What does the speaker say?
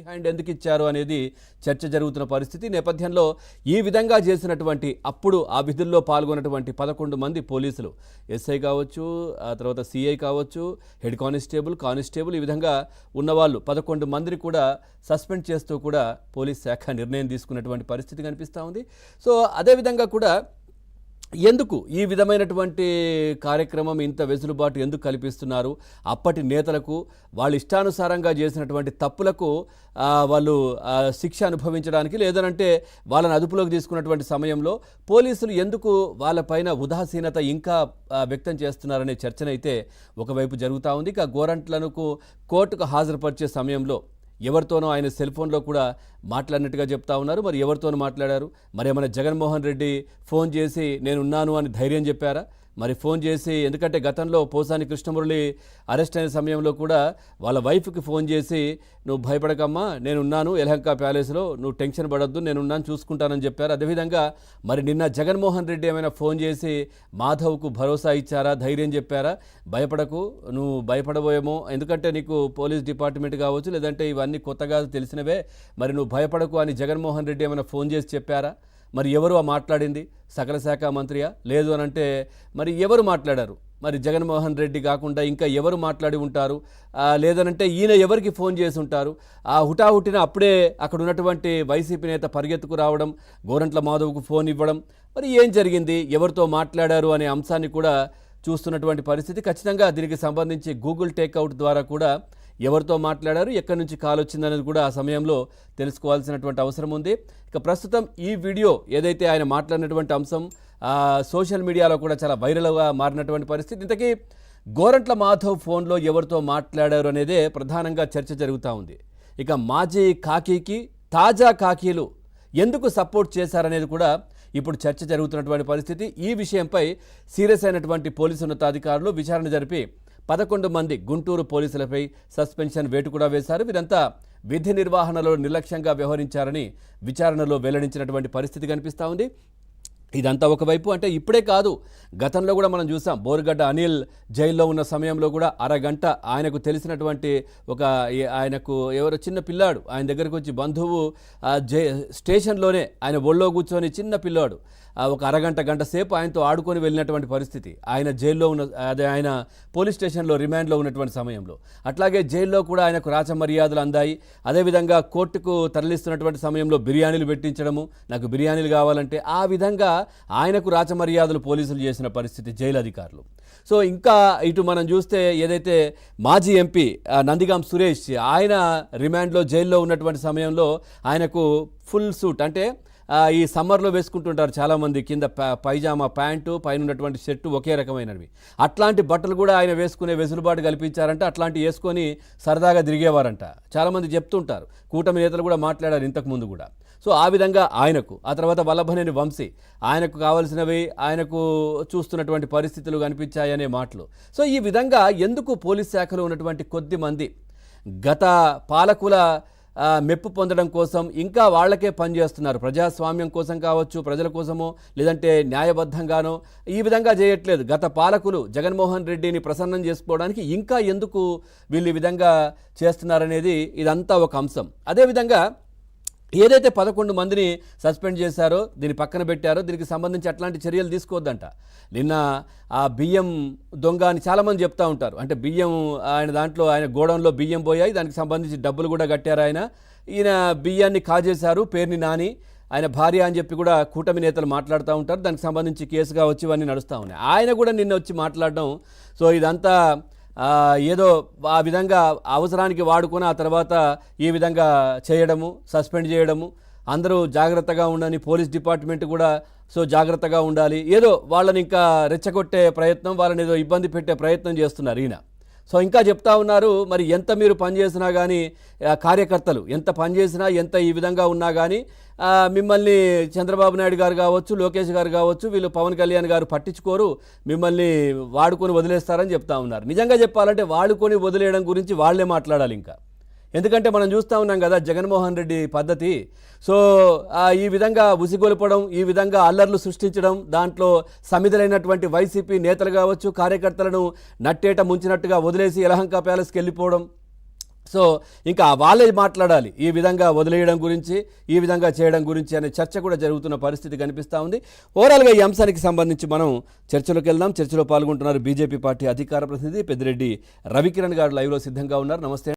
Hand ఎందుకు ఇచ్చారు అనేది చర్చ జరుగుతున్న పరిస్థితి నేపథ్యంలో ఈ విధంగా చేసినటువంటి అప్పుడు ఆ విధుల్లో పాల్గొన్నటువంటి 11 మంది పోలీసులు ఎస్ఐ కావచ్చు, ఆ తర్వాత సిఐ కావచ్చు, హెడ్ కానిస్టేబుల్ ఈ విధంగా ఉన్నవాళ్ళు 11 మందిని కూడా సస్పెండ్ చేస్తూ కూడా పోలీస్ శాఖ నిర్ణయం తీసుకున్నటువంటి పరిస్థితి కనిపిస్తూ ఉంది. సో అదేవిధంగా కూడా ఎందుకు ఈ విధమైనటువంటి కార్యక్రమం ఇంత వెసులుబాటు ఎందుకు కల్పిస్తున్నారు? అప్పటి నేతలకు వాళ్ళు ఇష్టానుసారంగా చేసినటువంటి తప్పులకు వాళ్ళు శిక్ష అనుభవించడానికి, లేదనంటే వాళ్ళని అదుపులోకి తీసుకున్నటువంటి సమయంలో పోలీసులు ఎందుకు వాళ్ళపైన ఉదాసీనత ఇంకా వ్యక్తం చేస్తున్నారనే చర్చనైతే ఒకవైపు జరుగుతూ ఉంది. ఇక గోరంట్లకు కోర్టుకు హాజరుపరిచే సమయంలో ఎవరితోనో ఆయన సెల్ ఫోన్లో కూడా మాట్లాడినట్టుగా చెప్తా ఉన్నారు. మరి ఎవరితోనూ మాట్లాడారు? మరి ఏమైనా జగన్మోహన్ రెడ్డి ఫోన్ చేసి నేనున్నాను అని ధైర్యం చెప్పారా? మరి ఫోన్ చేసి, ఎందుకంటే గతంలో పోసాని కృష్ణమురళి అరెస్ట్ అయిన సమయంలో కూడా వాళ్ళ వైఫ్కి ఫోన్ చేసి నువ్వు భయపడకమ్మా, నేనున్నాను యలహంక ప్యాలెస్లో, నువ్వు టెన్షన్ పడొద్దు, నేనున్నాను చూసుకుంటానని చెప్పారు. అదేవిధంగా మరి నిన్న జగన్మోహన్ రెడ్డి ఏమైనా ఫోన్ చేసి మాధవ్కు భరోసా ఇచ్చారా, ధైర్యం చెప్పారా? భయపడకు, నువ్వు భయపడబోయేమో, ఎందుకంటే నీకు పోలీస్ డిపార్ట్మెంట్ కావచ్చు, లేదంటే ఇవన్నీ కొత్తగా తెలిసినవే, మరి నువ్వు భయపడకు అని జగన్మోహన్ రెడ్డి ఏమైనా ఫోన్ చేసి చెప్పారా? మరి ఎవరు మాట్లాడింది? సకల శాఖ మంత్రియా? లేదు అని అంటే మరి ఎవరు మాట్లాడారు? మరి జగన్మోహన్ రెడ్డి కాకుండా ఇంకా ఎవరు మాట్లాడి ఉంటారు? లేదనంటే ఈయన ఎవరికి ఫోన్ చేసి ఉంటారు? ఆ హుటాహుటిన అప్పుడే అక్కడ ఉన్నటువంటి వైసీపీ నేత పరిగెత్తుకు రావడం, గోరంట్ల మాధవ్కు ఫోన్ ఇవ్వడం, మరి ఏం జరిగింది, ఎవరితో మాట్లాడారు అనే అంశాన్ని కూడా చూస్తున్నటువంటి పరిస్థితి. ఖచ్చితంగా దీనికి సంబంధించి గూగుల్ టేక్అవుట్ ద్వారా కూడా ఎవరితో మాట్లాడారు, ఎక్కడి నుంచి కాల్ వచ్చిందనేది కూడా ఆ సమయంలో తెలుసుకోవాల్సినటువంటి అవసరం ఉంది. ఇక ప్రస్తుతం ఈ వీడియో ఏదైతే ఆయన మాట్లాడినటువంటి అంశం సోషల్ మీడియాలో కూడా చాలా వైరల్గా మారినటువంటి పరిస్థితి. ఇంతకీ గోరంట్ల మాధవ్ ఫోన్లో ఎవరితో మాట్లాడారు అనేదే ప్రధానంగా చర్చ జరుగుతూ ఉంది. ఇక మాజీ కాకీకి తాజా కాకీలు ఎందుకు సపోర్ట్ చేశారనేది కూడా ఇప్పుడు చర్చ జరుగుతున్నటువంటి పరిస్థితి. ఈ విషయంపై సీరియస్ అయినటువంటి పోలీసు ఉన్నతాధికారులు విచారణ జరిపి 11 మంది గుంటూరు పోలీసులపై సస్పెన్షన్ వేటు కూడా వేశారు. వీరంతా విధి నిర్వహణలో నిర్లక్ష్యంగా వ్యవహరించారని విచారణలో వెల్లడించినటువంటి పరిస్థితి కనిపిస్తూ ఉంది. ఇదంతా ఒకవైపు అంటే ఇప్పుడే కాదు, గతంలో కూడా మనం చూసాం. బోరుగడ్డ అనిల్ జైల్లో ఉన్న సమయంలో కూడా అరగంట ఆయనకు తెలిసినటువంటి ఆయనకు ఎవరో చిన్న పిల్లాడు ఆయన దగ్గరకు వచ్చి, బంధువు స్టేషన్లోనే ఆయన ఒళ్ళో కూర్చొని చిన్న పిల్లాడు ఒక గంట సేపు ఆయనతో ఆడుకొని వెళ్ళినటువంటి పరిస్థితి ఆయన జైల్లో ఉన్న, అదే ఆయన పోలీస్ స్టేషన్లో రిమాండ్లో ఉన్నటువంటి సమయంలో. అట్లాగే జైల్లో కూడా ఆయనకు రాచమర్యాదలు అందాయి. అదేవిధంగా కోర్టుకు తరలిస్తున్నటువంటి సమయంలో బిర్యానీలు పెట్టించడము, నాకు బిర్యానీలు కావాలంటే ఆ విధంగా ఆయనకు రాచమర్యాదలు పోలీసులు చేసిన పరిస్థితి జైలు అధికారులు. సో ఇంకా ఇటు మనం చూస్తే ఏదైతే మాజీ ఎంపీ నందిగాం సురేష్ ఆయన రిమాండ్లో జైల్లో ఉన్నటువంటి సమయంలో ఆయనకు ఫుల్ సూట్, అంటే ఈ సమ్మర్లో వేసుకుంటుంటారు చాలామంది, కింద పైజామా ప్యాంటు పైన ఉన్నటువంటి షర్టు ఒకే రకమైనవి, అట్లాంటి బట్టలు కూడా ఆయన వేసుకునే వెసులుబాటు కల్పించారంట. అట్లాంటి వేసుకొని సరదాగా తిరిగేవారంట చాలామంది చెప్తుంటారు. కూటమి నేతలు కూడా మాట్లాడారు ఇంతకుముందు కూడా. సో ఆ విధంగా ఆయనకు, ఆ తర్వాత వల్లభనేని వంశీ ఆయనకు కావాల్సినవి ఆయనకు చూస్తున్నటువంటి పరిస్థితులు కనిపించాయనే మాటలు. సో ఈ విధంగా ఎందుకు పోలీస్ శాఖలో ఉన్నటువంటి కొద్ది మంది గత పాలకుల మెప్పు పొందడం కోసం ఇంకా వాళ్ళకే పనిచేస్తున్నారు, ప్రజాస్వామ్యం కోసం కావచ్చు, ప్రజల కోసమో లేదంటే న్యాయబద్ధంగానో ఈ విధంగా చేయట్లేదు. గత పాలకులు జగన్మోహన్ రెడ్డిని ప్రసన్నం చేసుకోవడానికి ఇంకా ఎందుకు వీళ్ళు ఈ విధంగా చేస్తున్నారనేది ఇదంతా ఒక అంశం. అదేవిధంగా ఏదైతే 11 మందిని సస్పెండ్ చేశారో, దీన్ని పక్కన పెట్టారో, దీనికి సంబంధించి అట్లాంటి చర్యలు తీసుకోవద్దంట. నిన్న ఆ బియ్యం దొంగ అని చాలామంది చెప్తూ ఉంటారు. అంటే బియ్యం ఆయన దాంట్లో ఆయన గోడౌన్లో బియ్యం పోయాయి, దానికి సంబంధించి డబ్బులు కూడా కట్టారు ఈయన బియ్యాన్ని కాజేశారు, పేరుని నాని ఆయన భార్య అని చెప్పి కూడా కూటమి నేతలు మాట్లాడుతూ ఉంటారు. దానికి సంబంధించి కేసుగా వచ్చి ఇవన్నీ నడుస్తూ ఉన్నాయి. ఆయన కూడా నిన్న వచ్చి మాట్లాడడం, సో ఇదంతా ఏదో ఆ విధంగా అవసరానికి వాడుకొని ఆ తర్వాత ఈ విధంగా చేయడము, సస్పెండ్ చేయడము, అందరూ జాగ్రత్తగా ఉండని పోలీస్ డిపార్ట్మెంట్ కూడా సో జాగ్రత్తగా ఉండాలి, ఏదో వాళ్ళని ఇంకా రెచ్చగొట్టే ప్రయత్నం, వాళ్ళని ఏదో ఇబ్బంది పెట్టే ప్రయత్నం చేస్తున్నారు ఈయన. సో ఇంకా చెప్తా ఉన్నారు, మరి ఎంత మీరు పనిచేసినా కానీ కార్యకర్తలు ఎంత పనిచేసినా ఎంత ఈ విధంగా ఉన్నా కానీ మిమ్మల్ని చంద్రబాబు నాయుడు గారు కావచ్చు, లోకేష్ గారు కావచ్చు, వీళ్ళు పవన్ కళ్యాణ్ గారు పట్టించుకోరు, మిమ్మల్ని వాడుకొని వదిలేస్తారని చెప్తా ఉన్నారు. నిజంగా చెప్పాలంటే వాడుకొని వదిలేయడం గురించి వాళ్ళే మాట్లాడాలి ఇంకా. ఎందుకంటే మనం చూస్తూ ఉన్నాం కదా జగన్మోహన్ రెడ్డి పద్ధతి. సో ఈ విధంగా ఉసిగొల్పడం, ఈ విధంగా అల్లర్లు సృష్టించడం, దాంట్లో సమిధులైనటువంటి వైసీపీ నేతలు కావచ్చు, కార్యకర్తలను నట్టేట ముంచినట్టుగా వదిలేసి యలహంక ప్యాలెస్కి వెళ్ళిపోవడం, సో ఇంకా వాళ్ళే మాట్లాడాలి ఈ విధంగా వదిలేయడం గురించి, ఈ విధంగా చేయడం గురించి అనే చర్చ కూడా జరుగుతున్న పరిస్థితి కనిపిస్తూ ఉంది. ఓవరాల్గా ఈ అంశానికి సంబంధించి మనం చర్చలోకి వెళ్దాం. చర్చలో పాల్గొంటున్నారు బీజేపీ పార్టీ అధికార ప్రతినిధి పెద్దిరెడ్డి రవికిరణ్ గారు లైవ్లో సిద్ధంగా ఉన్నారు. నమస్తే.